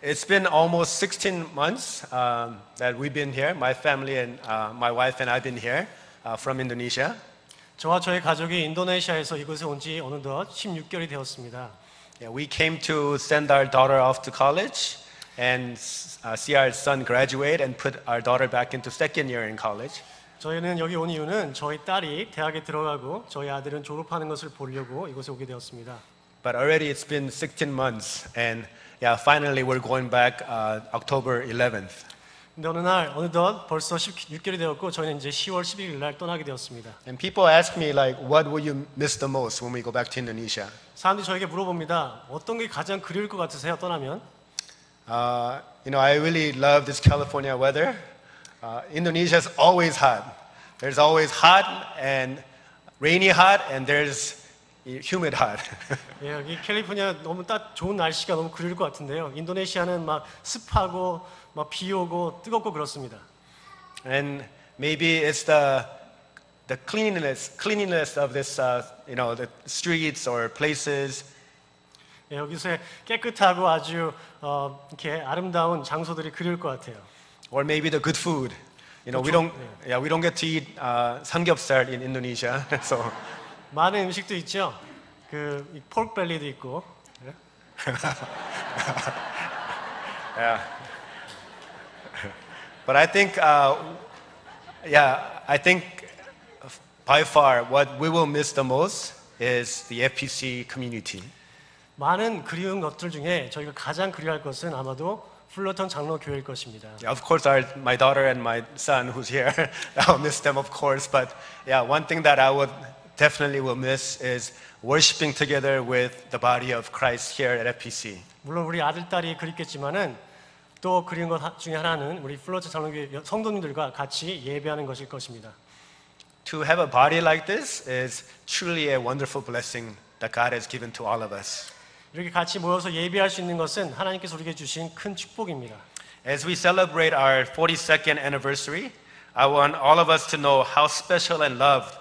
It's been almost 16 months that we've been here. My family and my wife and I've been here from Indonesia. 저와 저희 가족이 인도네시아에서 이곳에 온 지 어느덧 16개월이 되었습니다. Yeah, we came to send our daughter off to college and see our son graduate and put our daughter back into second year in college. 저희는 여기 온 이유는 저희 딸이 대학에 들어가고 저희 아들은 졸업하는 것을 보려고 이곳에 오게 되었습니다. But already it's been 16 months and yeah, finally we're going back October 11th. 근데 어느 날 어느덧 벌써 16개월이 되었고 저희는 이제 10월 11일 날 떠나게 되었습니다. And people ask me like, what will you miss the most when we go back to Indonesia? 사람들이 저에게 물어봅니다. 어떤 게 가장 그리울 것 같으세요? 떠나면? I really love this California weather. Indonesia is always hot. There's always hot and rainy hot, and there's humid hot. 예, 여기 캘리포니아 너무 좋은 날씨가 너무 그리울 것 같은데요. 인도네시아는 막 습하고 막 비 오고 뜨겁고 그렇습니다. And maybe it's the cleanliness of this, the streets or places. 예, 여기서 깨끗하고 아주 이렇게 아름다운 장소들이 그리울 것 같아요. Or maybe the good food. We don't get to eat 삼겹살 in Indonesia, so. 많은 음식도 있죠. 그 pork belly도 있고. Yeah. But I think, I think by far what we will miss the most is the FPC community. 많은 그리운 것들 중에 저희가 가장 그리워할 것은 아마도 플러턴 장로 교회일 것입니다. Yeah, of course, my daughter and my son who's here, I'll miss them, of course. But yeah, one thing that I would definitely will miss is worshiping together with the body of Christ here at FPC. 물론 우리 아들 딸이 그립겠지만은 또 그리운 것 중에 하나는 우리 플러턴 장로교회 성도님들과 같이 예배하는 것일 것입니다. To have a body like this is truly a wonderful blessing that God has given to all of us. 이렇게 같이 모여서 예배할 수 있는 것은 하나님께서 우리에게 주신 큰 축복입니다. As we celebrate our 42nd anniversary, I want all of us to know how special and loved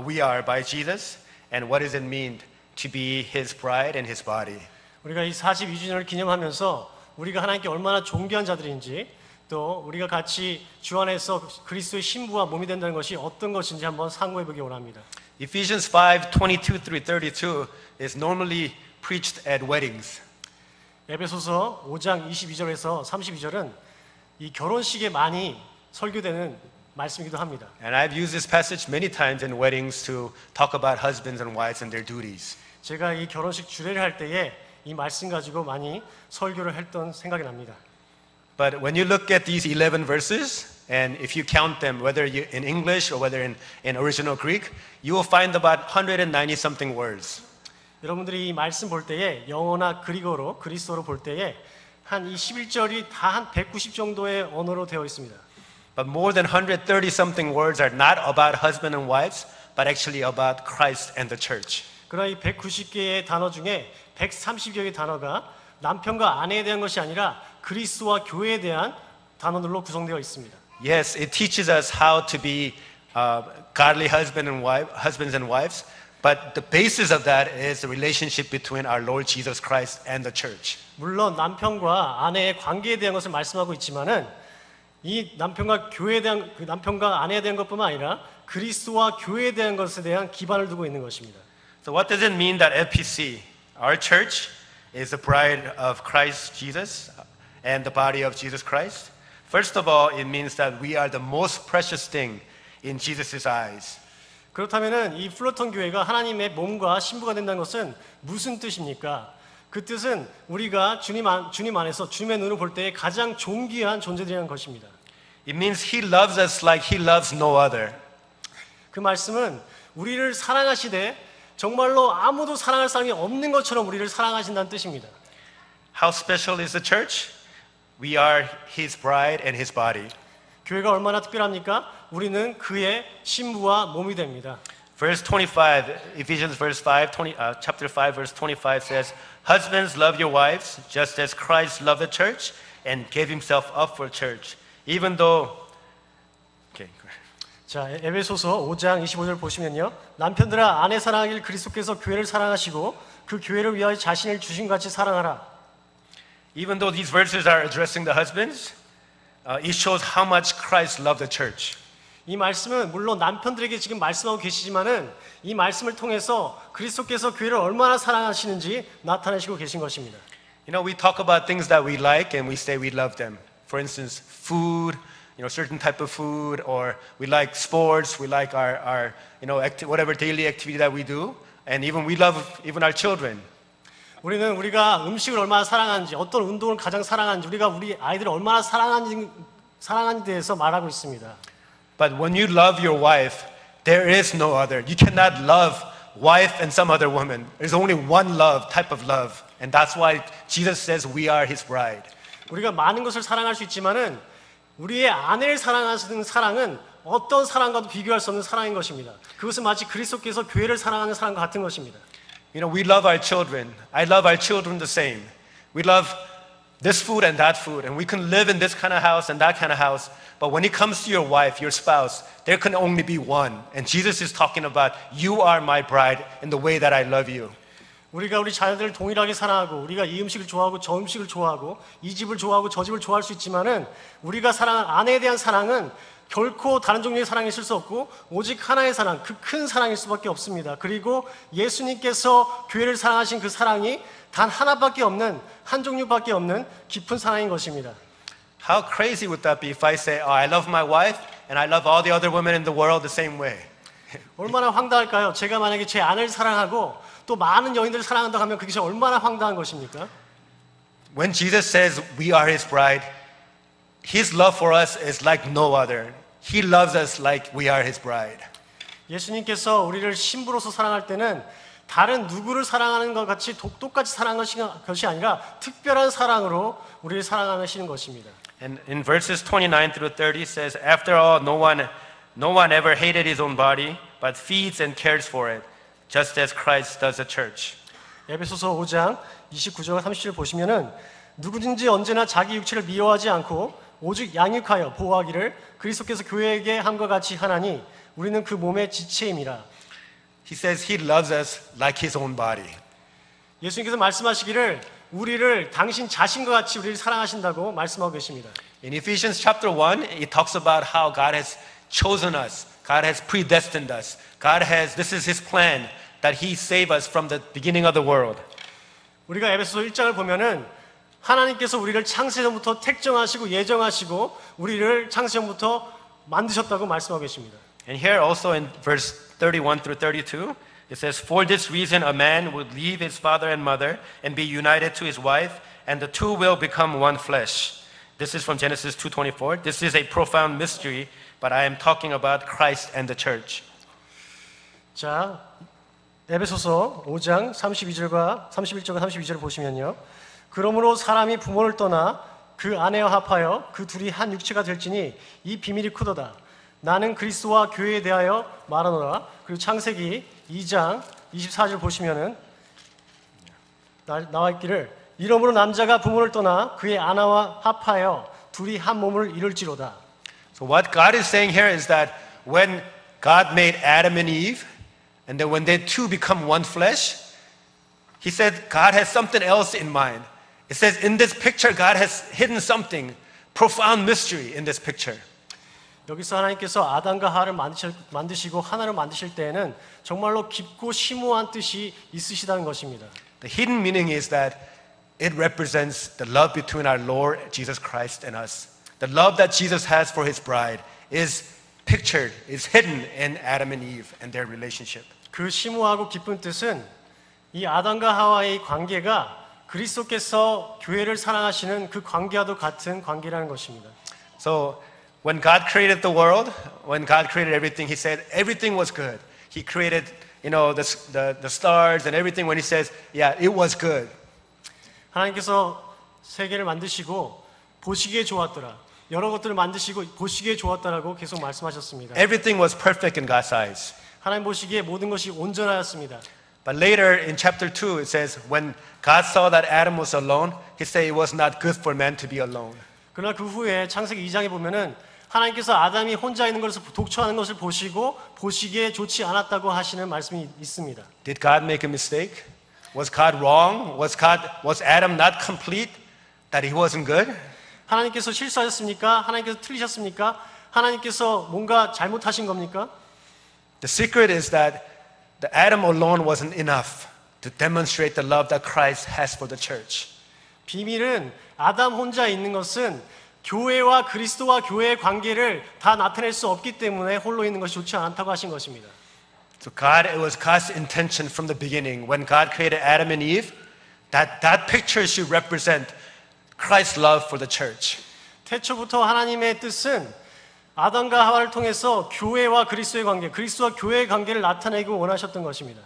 we are by Jesus and what does it mean to be His bride and His body. 우리가 이 42주년을 기념하면서 우리가 하나님께 얼마나 존귀한 자들인지 또 우리가 같이 주 안에서 그리스도의 신부와 몸이 된다는 것이 어떤 것인지 한번 상고해 보기 원합니다. Ephesians 5:22-32 is normally preached at weddings. 에베소서 5장 22절에서 32절은 이 결혼식에 많이 설교되는 말씀이기도 합니다. And I've used this passage many times in weddings to talk about husbands and wives and their duties. 제가 이 결혼식 주례를 할 때에 이 말씀 가지고 많이 설교를 했던 생각이 납니다. But when you look at these 11 verses, and if you count them, whether in English or whether in original Greek, you will find about 190 something words. 여러분들이 이 말씀 볼 때에 영어나 그리스어로 볼 때에 한 이 11절이 다 한 190 정도의 언어로 되어 있습니다. But more than 130 something words are not about husband and wives, but actually about Christ and the church. 그러나 이 190개의 단어 중에 130여 개의 단어가 남편과 아내에 대한 것이 아니라 그리스도와 교회에 대한 단어들로 구성되어 있습니다. Yes, it teaches us how to be godly husbands and wives. But the basis of that is the relationship between our Lord Jesus Christ and the church. 물론 남편과 아내의 관계에 대한 것을 말씀하고 있지만은 이 남편과 교회에 대한 남편과 아내에 대한 것뿐만 아니라 그리스도와 교회에 대한 것에 대한 기반을 두고 있는 것입니다. So what does it mean that FPC, our church, is the bride of Christ Jesus and the body of Jesus Christ? First of all, it means that we are the most precious thing in Jesus' eyes. 그렇다면은 이 플러턴 교회가 하나님의 몸과 신부가 된다는 것은 무슨 뜻입니까? 그 뜻은 우리가 주님 안에서 주님의 눈으로 볼 때 가장 존귀한 존재들이라는 것입니다. It means He loves us like He loves no other. 그 말씀은 우리를 사랑하시되 정말로 아무도 사랑할 사람이 없는 것처럼 우리를 사랑하신다는 뜻입니다. How special is the church? We are His bride and His body. 교회가 얼마나 특별합니까? 우리는 그의 신부와 몸이 됩니다. Verse 25, Ephesians chapter 5, verse 25 says, Husbands, love your wives, just as Christ loved the church and gave Himself up for church, even though. Okay. 자, 에베소서 5장 25절 보시면요, 남편들아 아내 사랑하길 그리스도께서 교회를 사랑하시고 그 교회를 위하여 자신을 주신 같이 사랑하라. Even though these verses are addressing the husbands, it shows how much Christ loved the church. 이 말씀은 물론 남편들에게 지금 말씀하고 계시지만은 이 말씀을 통해서 그리스도께서 교회를 얼마나 사랑하시는지 나타내시고 계신 것입니다. You know, we talk about things that we like and we say we love them. For instance, food, certain type of food, or we like sports, we like our whatever daily activity that we do, and even we love even our children. 우리는 우리가 음식을 얼마나 사랑하는지, 어떤 운동을 가장 사랑하는지, 우리가 우리 아이들을 얼마나 사랑하는지에 대해서 말하고 있습니다. But when you love your wife, there is no other. You cannot love wife and some other woman. There's only one love, type of love. And that's why Jesus says we are his bride. 우리가 많은 것을 사랑할 수 있지만은 우리의 아내를 사랑하시는 사랑은 어떤 사랑과도 비교할 수 없는 사랑인 것입니다. 그것은 마치 그리스도께서 교회를 사랑하는 사랑과 같은 것입니다. We love our children. I love our children the same. We love this food and that food, and we can live in this kind of house and that kind of house. But when it comes to your wife, your spouse, there can only be one. And Jesus is talking about, you are my bride in the way that I love you. 우리가 우리 자녀들을 동일하게 사랑하고 우리가 이 음식을 좋아하고 저 음식을 좋아하고 이 집을 좋아하고 저 집을 좋아할 수 있지만은 우리가 사랑하는 아내에 대한 사랑은 결코 다른 종류의 사랑이 있을 수 없고 오직 하나의 사랑, 그 큰 사랑일 수밖에 없습니다. 그리고 예수님께서 교회를 사랑하신 그 사랑이 단 하나밖에 없는 한 종류밖에 없는 깊은 사랑인 것입니다. How crazy would that be if I say, I love my wife and I love all the other women in the world the same way? 얼마나 황당할까요? 제가 만약에 제 아내를 사랑하고 또 많은 여인들을 사랑한다고 하면 그것이 얼마나 황당한 것입니까? When Jesus says we are his bride, his love for us is like no other. He loves us like we are his bride. 예수님께서 우리를 신부로서 사랑할 때는 다른 누구를 사랑하는 것 같이 똑같이 사랑하는 것이 아니라 특별한 사랑으로 우리를 사랑하시는 것입니다. And in verses 29 through 30 says, After all, no one ever hated his own body, but feeds and cares for it, just as Christ does the church. 에베소서 5장 29절과 30절 보시면은 누구든지 언제나 자기 육체를 미워하지 않고 오직 양육하여 보호하기를 그리스도께서 교회에게 함과 같이 하나니 우리는 그 몸의 지체임이라. He says he loves us like his own body. 예수님께서 말씀하시기를 우리를 당신 자신과 같이 우리를 사랑하신다고 말씀하고 계십니다. In Ephesians chapter 1, it talks about how God has chosen us. God has predestined us. This is his plan that he save us from the beginning of the world. 우리가 에베소서 1장을 보면은 하나님께서 우리를 창세전부터 택정하시고 예정하시고 우리를 창세전부터 만드셨다고 말씀하고 계십니다. And here also in verse 31 through 32, it says, For this reason a man would leave his father and mother and be united to his wife, and the two will become one flesh. This is from Genesis 2:24. This is a profound mystery, but I am talking about Christ and the church. 자, 에베소서 5장 31절과 32절을 보시면요. 그러므로 사람이 부모를 떠나 그 아내와 합하여 그 둘이 한 육체가 될지니 이 비밀이 크도다. 나는 그리스도와 교회에 대하여 말하노라. 그리고 창세기 2장 24절 보시면은 나와 있기를 이러므로 남자가 부모를 떠나 그의 아내와 합하여 둘이 한 몸을 이룰지로다. So what God is saying here is that when God made Adam and Eve, and then when they two become one flesh, he said God has something else in mind. It says in this picture God has hidden something, profound mystery in this picture. 여기서 하나님께서 아담과 하와를 만드시고 하나를 만드실 때에는 정말로 깊고 심오한 뜻이 있으시다는 것입니다. The hidden meaning is that it represents the love between our Lord Jesus Christ and us. The love that Jesus has for his bride is pictured, is hidden in Adam and Eve and their relationship. 그 심오하고 깊은 뜻은 이 아담과 하와의 관계가 그리스도께서 교회를 사랑하시는 그 관계와도 같은 관계라는 것입니다. So when God created the world, when God created everything, he said everything was good. He created, the stars and everything. When he says, yeah, it was good. 하나님께서 세계를 만드시고 보시기에 좋았더라. 여러 것들을 만드시고 보시기에 좋았다라고 계속 말씀하셨습니다. Everything was perfect in God's eyes. 하나님 보시기에 모든 것이 온전하였습니다. But later in chapter 2, it says, when God saw that Adam was alone, he said it was not good for man to be alone. 그러나 그 후에 창세기 2장에 보면은 하나님께서 아담이 혼자 있는 것을 독처하는 것을 보시고 보시기에 좋지 않았다고 하시는 말씀이 있습니다. Did God make a mistake? Was God wrong? Was Adam not complete? that he wasn't good? 하나님께서 실수하셨습니까? 하나님께서 틀리셨습니까? 하나님께서 뭔가 잘못하신 겁니까? The secret is that the Adam alone wasn't enough to demonstrate the love that Christ has for the church. 비밀은 아담 혼자 있는 것은 교회와 그리스도와 교회의 관계를 다 나타낼 수 없기 때문에 홀로 있는 것이 좋지 않다고 하신 것입니다. So it was God's intention from the beginning when God created Adam and Eve that picture should represent Christ's love for the church. 태초부터 하나님의 뜻은 아담과 하와를 통해서 교회와 그리스도의 관계, 그리스도와 교회의 관계를 나타내기 원하셨던 것입니다.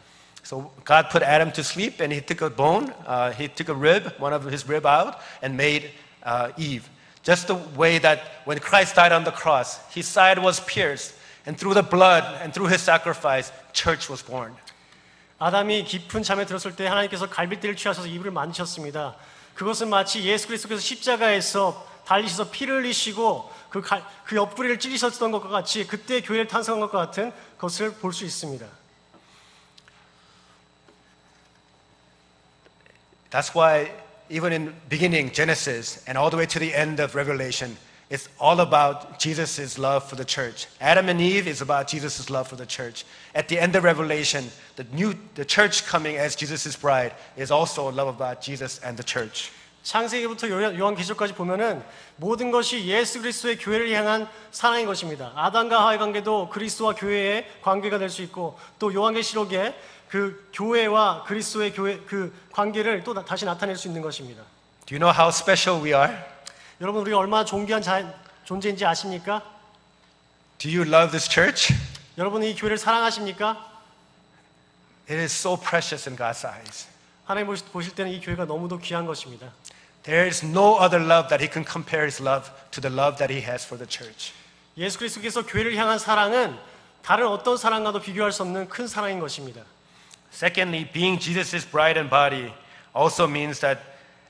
So God put Adam to sleep and he took a bone, he took a rib, one of his rib out and made Eve. Just the way that when Christ died on the cross, his side was pierced and through the blood and through his sacrifice, church was born. 아담이 깊은 잠에 들었을 때 하나님께서 갈빗대를 취하셔서 이불을 만드셨습니다. 그것은 마치 예수 그리스도께서 십자가에서 달리셔서 피를 흘리시고 그 옆구리를 찌르셨던 것과 같이 그때 교회를 탄생한 것과 같은 것을 볼 수 있습니다. That's why even in beginning Genesis and all the way to the end of Revelation, it's all about Jesus' love for the church. Adam and Eve is about Jesus' love for the church. At the end of Revelation, the church coming as Jesus' bride is also love about Jesus and the church. 창세기부터 요한계시록까지 보면은 모든 것이 예수 그리스도의 교회를 향한 사랑인 것입니다. 아담과 하와의 관계도 그리스도와 교회의 관계가 될 수 있고 또 요한계시록에 그 교회와 그리스도의 교회 그 관계를 또 다시 나타낼 수 있는 것입니다. Do you know how special we are? 여러분 우리가 얼마나 존귀한 존재인지 아십니까? Do you love this church? 여러분 이 교회를 사랑하십니까? It is so precious in God's eyes. 하나님 보실 때는 이 교회가 너무도 귀한 것입니다. There is no other love that he can compare his love to the love that he has for the church. 예수 그리스도께서 교회를 향한 사랑은 다른 어떤 사랑과도 비교할 수 없는 큰 사랑인 것입니다. Secondly, being Jesus' bride and body also means that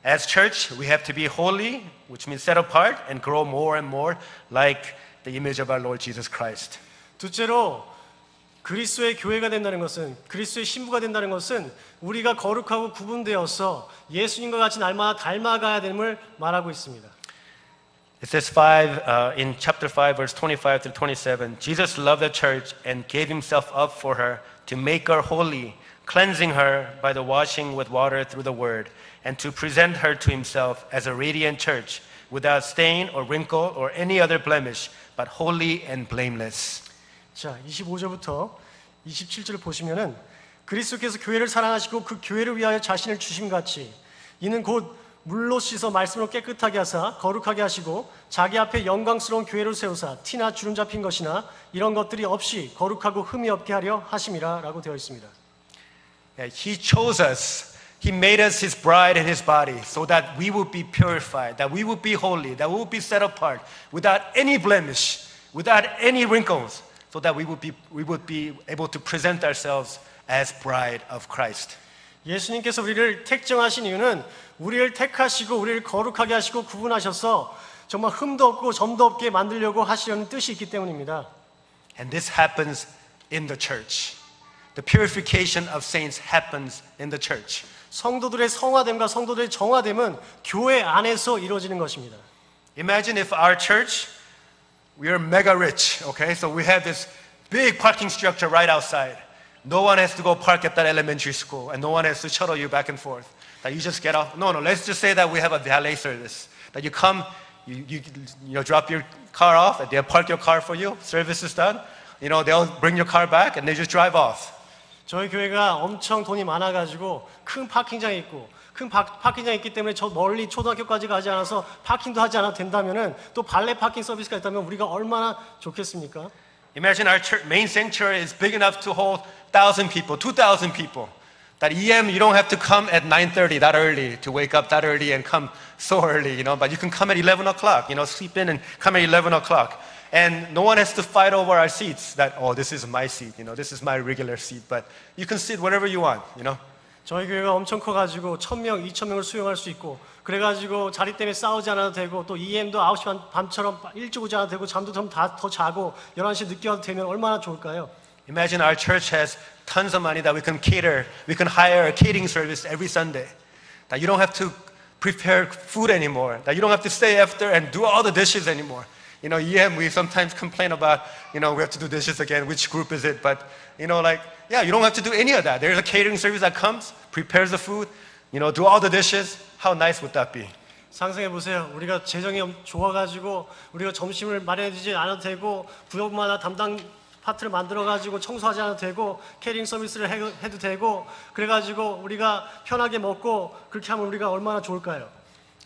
as church, we have to be holy, which means set apart and grow more and more like the image of our Lord Jesus Christ. 둘째로 그리스도의 교회가 된다는 것은 그리스도의 신부가 된다는 것은 우리가 거룩하고 구분되어서 예수님과 같이 날마다 닮아가야 됨을 말하고 있습니다. It says in chapter 5, verse 25 through 27, Jesus loved the church and gave himself up for her to make her holy, cleansing her by the washing with water through the word, and to present her to himself as a radiant church, without stain or wrinkle or any other blemish, but holy and blameless. 자, 25절부터 27절을 보시면은 그리스도께서 교회를 사랑하시고 그 교회를 위하여 자신을 주심 같이 이는 곧 물로 씻어 말씀으로 깨끗하게 하사 거룩하게 하시고 자기 앞에 영광스러운 교회를 세우사 티나 주름 잡힌 것이나 이런 것들이 없이 거룩하고 흠이 없게 하려 하심이라 라고 되어 있습니다. He chose us. He made us his bride and his body so that we would be purified, that we would be holy, that we would be set apart without any blemish, without any wrinkles, so that we would be able to present ourselves as bride of Christ. 예수님께서 우리를 택정하신 이유는 우리를 택하시고 우리를 거룩하게 하시고 구분하셔서 정말 흠도 없고 점도 없게 만들려고 하시려는 뜻이 있기 때문입니다. And this happens in the church. The purification of saints happens in the church. 성도들의 성화됨과 성도들의 정화됨은 교회 안에서 이루어지는 것입니다. Imagine if our church, we are mega rich, okay? So we have this big parking structure right outside. No one has to go park at that elementary school, and no one has to shuttle you back and forth. That you just get off. No, let's just say that we have a valet service. That you come, you drop your car off, and they'll park your car for you. Service is done. They'll bring your car back, and they just drive off. 저희 교회가 엄청 돈이 많아가지고 큰 파킹장이 있고 큰 파킹장이 있기 때문에 저 멀리 초등학교까지 가지 않아서 파킹도 하지 않아도 된다면은 또 발레 파킹 서비스가 있다면 우리가 얼마나 좋겠습니까? Imagine our church, main sanctuary is big enough to hold 1,000 people, 2,000 people. That EM, you don't have to come at 9:30 that early to wake up that early and come so early, but you can come at 11 o'clock, sleep in and come at 11 o'clock. And no one has to fight over our seats that, this is my seat, this is my regular seat. But you can sit wherever you want, 저희 교회가 엄청 커가지고 1,000명, 2,000명을 수용할 수 있고 그래가지고 자리 때문에 싸우지 않아도 되고 또 EM도 9시 밤처럼 일찍 오지 않아도 되고 잠도 좀 다 더 자고 11시 늦게 와도 되면 얼마나 좋을까요? Imagine our church has tons of money that we can hire a catering service every Sunday. That you don't have to prepare food anymore. That you don't have to stay after and do all the dishes anymore. You know, we sometimes complain about, we have to do dishes again. Which group is it? But, you don't have to do any of that. There's a catering service that comes, prepares the food, do all the dishes. How nice would that be? 상상해 보세요. 우리가 재정이 좋아가지고 우리가 점심을 마련해주지 않아도 되고 구역마다 담당 파트를 만들어가지고 청소하지 않아도 되고 캐링 서비스를 해도 되고 그래가지고 우리가 편하게 먹고 그렇게 하면 우리가 얼마나 좋을까요?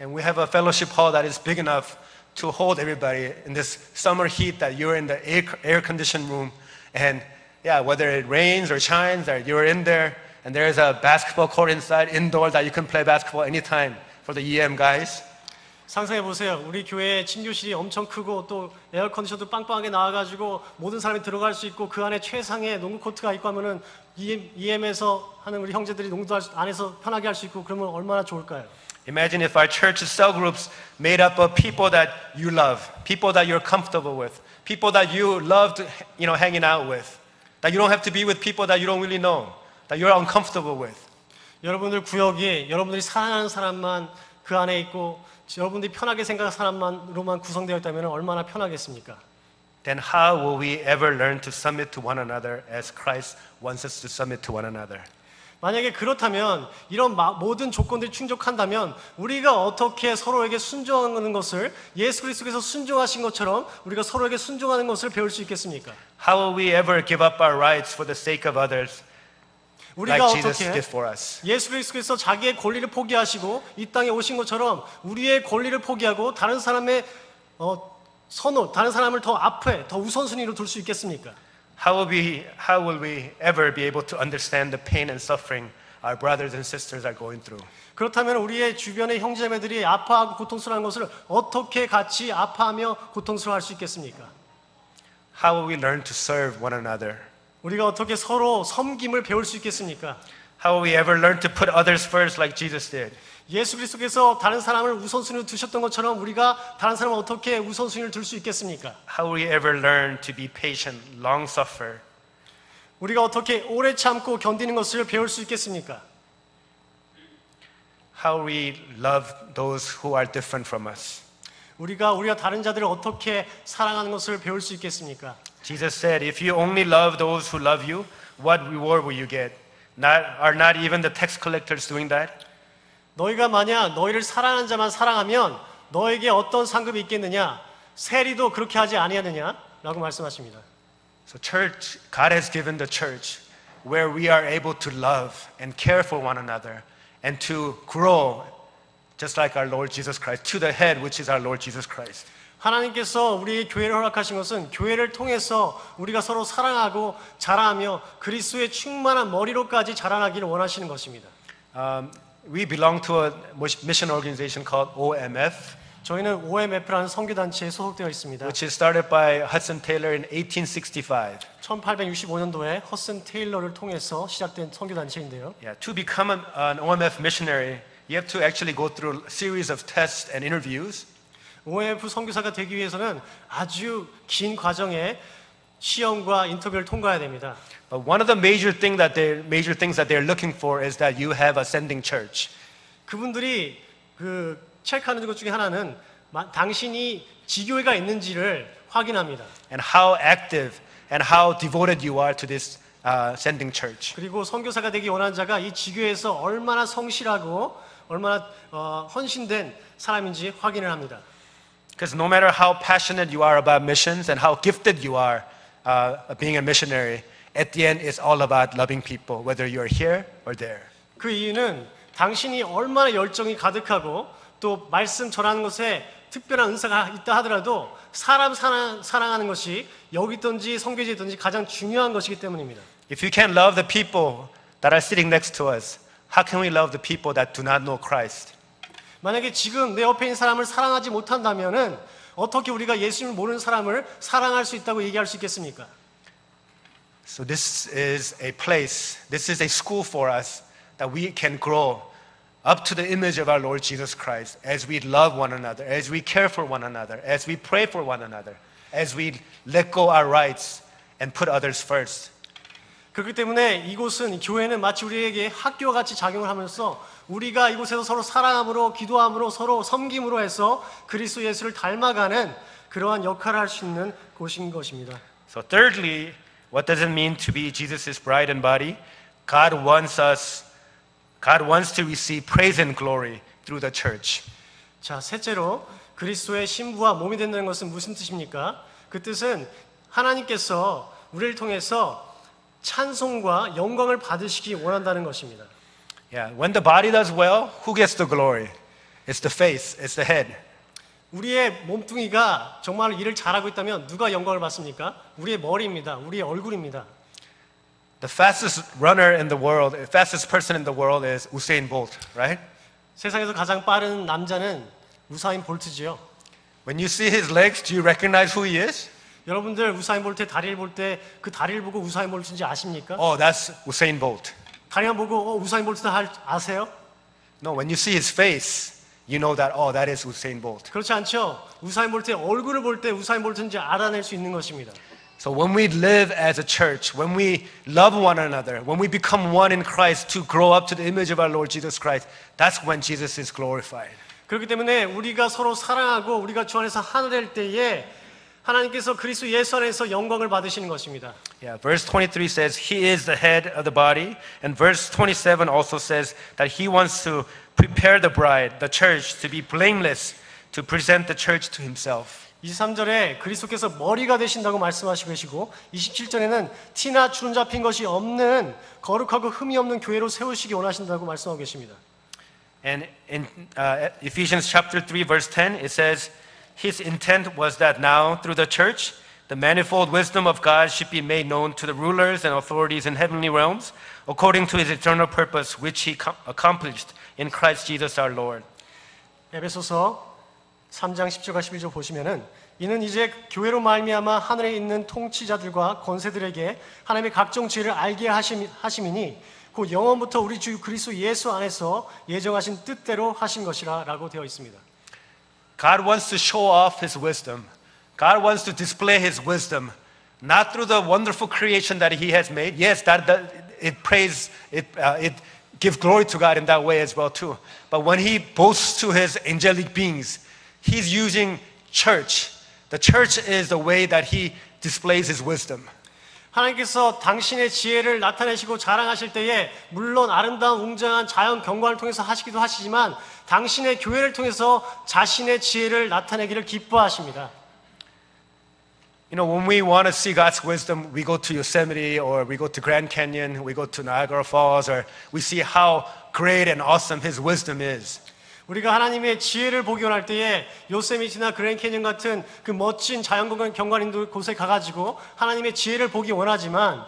And we have a fellowship hall that is big enough to hold everybody in this summer heat that you're in the air-conditioned room. And whether it rains or shines, that you're in there. And there's a basketball court inside, indoor, that you can play basketball anytime for the EM guys. 상상해 보세요. 우리 교회 침교실이 엄청 크고 또 에어컨디션도 빵빵하게 나와가지고 모든 사람이 들어갈 수 있고 그 안에 최상의 농구 코트가 있고 하면은 EM에서 하는 우리 형제들이 농구 안에서 편하게 할 수 있고 그러면 얼마나 좋을까요? Imagine if our church cell groups made up of people that you love, people that you're comfortable with, people that you love to, hanging out with, that you don't have to be with people that you don't really know, that you're uncomfortable with. 여러분들 구역이 여러분들이 사랑하는 사람만 그 안에 있고 여러분들이 편하게 생각하는 사람만으로만 구성되어 있다면 얼마나 편하겠습니까? Then how will we ever learn to submit to one another as Christ wants us to submit to one another? 만약에 그렇다면 이런 모든 조건들이 충족한다면 우리가 어떻게 서로에게 순종하는 것을 예수 그리스도께서 순종하신 것처럼 우리가 서로에게 순종하는 것을 배울 수 있겠습니까? How will we ever give up our rights for the sake of others 우리가 like Jesus 어떻게 did for us? 예수 그리스도께서 자기의 권리를 포기하시고 이 땅에 오신 것처럼 우리의 권리를 포기하고 다른 사람의 다른 사람을 더 앞에 더 우선순위로 둘 수 있겠습니까? How will we ever be able to understand the pain and suffering our brothers and sisters are going through? 그렇다면 우리의 주변의 형제자매들이 아파하고 고통스러운 것을 어떻게 같이 아파하며 고통스러워할 수 있겠습니까? How will we learn to serve one another? 우리가 어떻게 서로 섬김을 배울 수 있겠습니까? How will we ever learn to put others first like Jesus did? 예수 그리스도께서 다른 사람을 우선순위로 두셨던 것처럼 우리가 다른 사람을 어떻게 우선순위를 둘 수 있겠습니까? How will we ever learn to be patient, long suffer? 우리가 어떻게 오래 참고 견디는 것을 배울 수 있겠습니까? How will we love those who are different from us? 우리가 다른 자들을 어떻게 사랑하는 것을 배울 수 있겠습니까? Jesus said, if you only love those who love you, what reward will you get? Are not even the tax collectors doing that? 너희가 만약 너희를 사랑하는 자만 사랑하면 너에게 어떤 상급이 있겠느냐? 세리도 그렇게 하지 아니하느냐? 라고 말씀하십니다. So church, God has given the church where we are able to love and care for one another and to grow just like our Lord Jesus Christ to the head which is our Lord Jesus Christ. 하나님께서 우리 교회를 허락하신 것은 교회를 통해서 우리가 서로 사랑하고 자라하며 그리스도의 충만한 머리로까지 자라나기를 원하시는 것입니다. We belong to a mission organization called OMF, 저희는 OMF라는 선교단체에 소속되어 있습니다. which is started by Hudson Taylor in 1865. 1865년도에 허슨 테일러를 통해서 시작된 선교단체인데요. To become an OMF missionary, you have to actually go through a series of tests and interviews. OMF 선교사가 되기 위해서는 아주 긴 과정의 시험과 인터뷰를 통과해야 됩니다. But one of the major things that they're looking for is that you have a sending church. 그분들이 체크하는 것 중에 하나는 당신이 지교회가 있는지를 확인합니다. And how active and how devoted you are to this sending church. 그리고 선교사가 되기 원하는 자가 이 지교회에서 얼마나 성실하고 얼마나 헌신된 사람인지 확인을 합니다. Because no matter how passionate you are about missions and how gifted you are being a missionary, at the end it's all about loving people, whether you're here or there. 그 이유는 당신이 얼마나 열정이 가득하고 또 말씀 전하는 것에 특별한 은사가 있다 하더라도 사람 사랑하는 것이 여기 있든지 성교지에 있든지 가장 중요한 것이기 때문입니다. If you can't love the people that are sitting next to us, how can we love the people that do not know Christ? 만약에 지금 내 옆에 있는 사람을 사랑하지 못한다면은 어떻게 우리가 예수님을 모르는 사람을 사랑할 수 있다고 얘기할 수 있겠습니까? So this is a place, this is a school for us that we can grow up to the image of our Lord Jesus Christ as we love one another, as we care for one another, as we pray for one another, as we let go our rights and put others first. 그렇기 때문에 이곳은 교회는 마치 우리에게 학교와 같이 작용을 하면서 우리가 이곳에서 서로 사랑함으로 기도함으로 서로 섬김으로 해서 그리스도 예수를 닮아가는 그러한 역할을 할 수 있는 곳인 것입니다. So thirdly, what does it mean to be Jesus' bride and body? God wants to receive praise and glory through the church. 자, 셋째로 그리스도의 신부와 몸이 된다는 것은 무슨 뜻입니까? 그 뜻은 하나님께서 우리를 통해서 찬송과 영광을 받으시기 원한다는 것입니다. Yeah, when the body does well, who gets the glory? It's the face, it's the head. 우리의 몸뚱이가 정말 일을 잘하고 있다면 누가 영광을 받습니까? 우리의 머리입니다. 우리의 얼굴입니다. The fastest runner in the world, the fastest person in the world is Usain Bolt, right? 세상에서 가장 빠른 남자는 우사인 볼트지요. When you see his legs, do you recognize who he is? 여러분들 우사인 볼트의 다리를 볼 때 그 다리를 보고 우사인 볼트인지 아십니까? Oh, that's Usain Bolt. 다리만 보고 우사인 볼트다 아세요? No, when you see his face, you know that, oh, that is Usain Bolt. 그렇지 않죠? 우사인 볼트의 얼굴을 볼 때 우사인 볼트인지 알아낼 수 있는 것입니다. So when we live as a church, when we love one another, when we become one in Christ to grow up to the image of our Lord Jesus Christ, that's when Jesus is glorified. 그렇기 때문에 우리가 서로 사랑하고 우리가 주 안에서 하나 될 때에 하나님께서 그리스도 예수 안에서 영광을 받으시는 것입니다. Yeah, verse 23 says he is the head of the body, and verse 27 also says that he wants to prepare the bride, the church, to be blameless, to present the church to himself. 23절에 그리스도께서 머리가 되신다고 말씀하시고 계시고 27절에는 티나 주름 잡힌 것이 없는 거룩하고 흠이 없는 교회로 세우시기 원하신다고 말씀하고 계십니다. And in Ephesians chapter 3 verse 10 it says his intent was that now through the church the manifold wisdom of God should be made known to the rulers and authorities in heavenly realms according to his eternal purpose which he accomplished in Christ Jesus our Lord. 에베소서 3장 10절과 11절 보시면은 이는 이제 교회로 말미암아 하늘에 있는 통치자들과 권세들에게 하나님의 각종 지혜를 알게 하심이니 곧 영원부터 우리 주 그리스도 예수 안에서 예정하신 뜻대로 하신 것이라라고 되어 있습니다. God wants to show off his wisdom. God wants to display his wisdom not through the wonderful creation that he has made. Yes, it gives glory to God in that way as well too. But when he boasts to his angelic beings, he's using church. The church is the way that he displays his wisdom. 하나님께서 당신의 지혜를 나타내시고 자랑하실 때에 물론 아름다운 웅장한 자연 경관을 통해서 하시기도 하시지만 당신의 교회를 통해서 자신의 지혜를 나타내기를 기뻐하십니다. You know, when we want to see God's wisdom, we go to Yosemite or we go to Grand Canyon, we go to Niagara Falls, or we see how great and awesome his wisdom is. 우리가 하나님의 지혜를 보기 원할 때에 요세미티나 그랜 캐년 같은 그 멋진 자연경관 있는 곳에 가가지고 하나님의 지혜를 보기 원하지만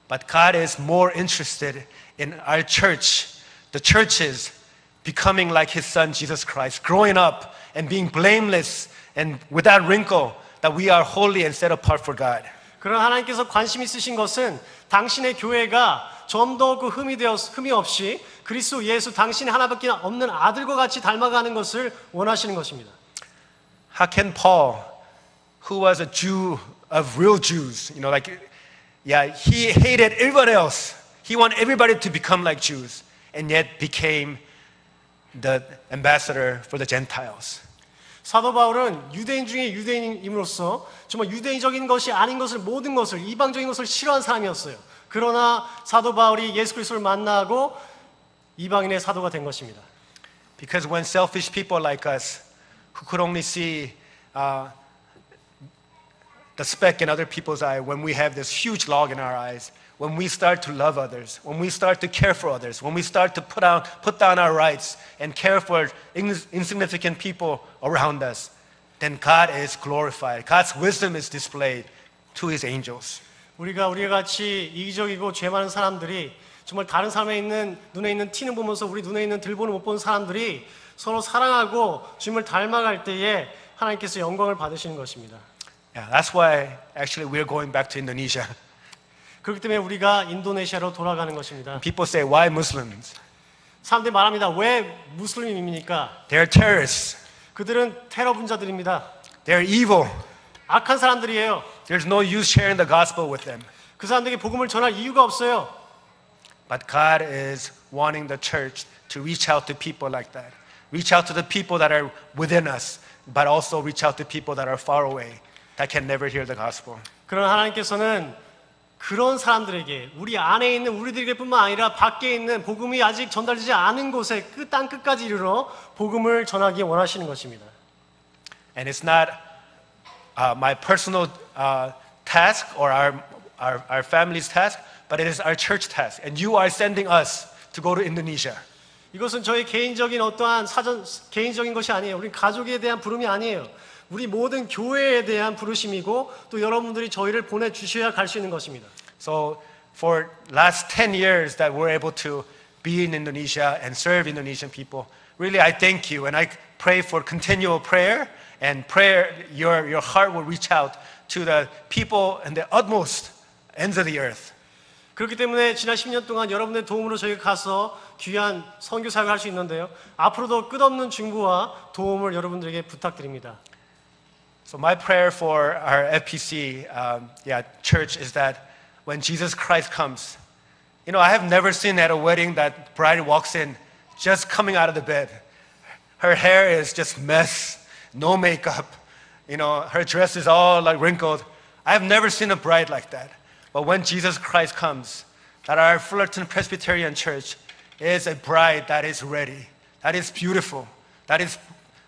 But God is more interested in our church, the churches, becoming like his son Jesus Christ, growing up and being blameless and without wrinkle, that we are holy and set apart for God. 그러나 하나님께서 관심 있으신 것은 당신의 교회가 좀 더 그 흠이 없이 그리스도 예수 당신의 하나밖에 없는 아들과 같이 닮아가는 것을 원하시는 것입니다. How can Paul, who was a Jew of real Jews, he hated everyone else. He wanted everybody to become like Jews, and yet became the ambassador for the Gentiles. 사도 바울은 유대인 중에 유대인임으로써 정말 유대인적인 것이 아닌 것을 모든 것을 이방적인 것을 싫어한 사람이었어요. 그러나 사도 바울이 예수 그리스도를 만나고 이방인의 사도가 된 것입니다. Because when selfish people like us, who could only see the speck in other people's eye, when we have this huge log in our eyes, when we start to love others, when we start to care for others, when we start to put down our rights and care for insignificant people around us, then God is glorified. God's wisdom is displayed to his angels. 우리가 같이 이기적이고 죄 많은 사람들이 정말 다른 사람의 눈에 있는 티는 보면서 우리 눈에 있는 들보는 못 보는 사람들이 서로 사랑하고 주님을 닮아갈 때에 하나님께서 영광을 받으시는 것입니다. Yeah, that's why actually we're going back to Indonesia. 그렇기 때문에 우리가 인도네시아로 돌아가는 것입니다. People say, why Muslims? 사람들이 말합니다. 왜 무슬림입니까? They're terrorists. 그들은 테러 분자들입니다. They're evil. 악한 사람들이에요. There's no use sharing the gospel with them. 그 사람들에게 복음을 전할 이유가 없어요. But God is wanting the church to reach out to people like that. Reach out to the people that are within us, but also reach out to people that are far away, that can never hear the gospel. 그러나 하나님께서는 그런 사람들에게 우리 안에 있는 우리들에게뿐만 아니라 밖에 있는 복음이 아직 전달되지 않은 곳에 그 땅 끝까지 이르러 복음을 전하기 원하시는 것입니다. And it's not my personal task or our family's task, but it is our church task. And you are sending us to go to Indonesia. 이것은 저희 개인적인 어떠한 개인적인 것이 아니에요. 우리 가족에 대한 부름이 아니에요. 우리 모든 교회에 대한 부르심이고 또 여러분들이 저희를 보내주셔야 갈 수 있는 것입니다. So for last 10 years that we're able to be in Indonesia and serve Indonesian people, really I thank you and I pray for continual prayer and prayer your heart will reach out to the people in the utmost ends of the earth. 그렇기 때문에 지난 10년 동안 여러분의 도움으로 저희가 가서 귀한 선교 사역을 할 수 있는데요. 앞으로도 끝없는 중보와 도움을 여러분들에게 부탁드립니다. So my prayer for our FPC church is that when Jesus Christ comes, I have never seen at a wedding that bride walks in just coming out of the bed. Her hair is just mess, no makeup. Her dress is all like wrinkled. I have never seen a bride like that. But when Jesus Christ comes, that our Fullerton Presbyterian Church is a bride that is ready, that is beautiful, that is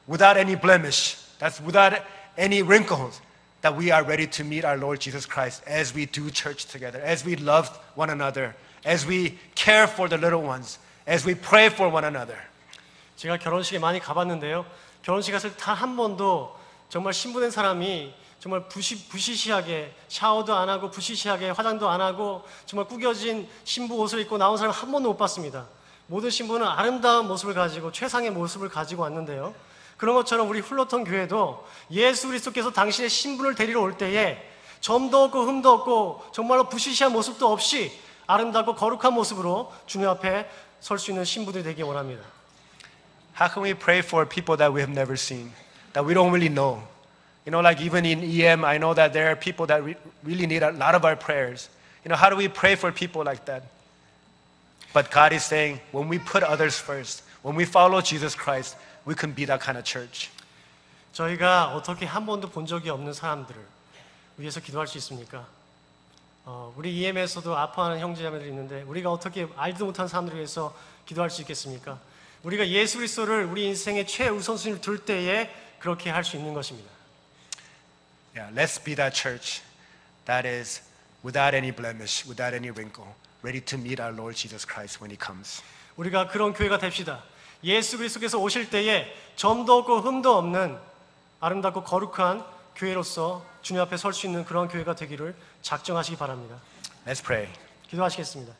without any blemish, that's without any wrinkles, that we are ready to meet our Lord Jesus Christ as we do church together, as we love one another, as we care for the little ones, as we pray for one another. 제가 결혼식에 많이 가봤는데요. 결혼식 갔을 때 단 한 번도 정말 신부된 사람이 정말 부시시하게 샤워도 안 하고 부시시하게 화장도 안 하고 정말 구겨진 신부 옷을 입고 나온 사람 한 번도 못 봤습니다. 모든 신부는 아름다운 모습을 가지고 최상의 모습을 가지고 왔는데요. 그런 것처럼 우리 훌러턴 교회도 예수 그리스도께서 당신의 신부를 데리러 올 때에 점도 없고 흠도 없고 정말로 부시시한 모습도 없이 아름답고 거룩한 모습으로 주님 앞에 설 수 있는 신부들이 되기 원합니다. How can we pray for people that we have never seen, that we don't really know? Like even in EM, I know that there are people that really need a lot of our prayers. How do we pray for people like that? But God is saying, when we put others first, when we follow Jesus Christ, we can be that kind of church. 저희가 어떻게 한 번도 본 적이 없는 사람들을 위해서 기도할 수 있습니까? 우리 EM에서도 아파하는 형제자매들이 있는데 우리가 어떻게 알지도 못한 사람들을 위해서 기도할 수 있겠습니까? 우리가 예수 그리스도를 우리 인생의 최우선순위를 둘 때에 그렇게 할 수 있는 것입니다. Yeah, let's be that church that is without any blemish, without any wrinkle, ready to meet our Lord Jesus Christ when He comes. 우리가 그런 교회가 됩시다. 예수 그리스도께서 오실 때에 점도 없고 흠도 없는 아름답고 거룩한 교회로서 주님 앞에 설 수 있는 그런 교회가 되기를 작정하시기 바랍니다. Let's pray. 기도하시겠습니다.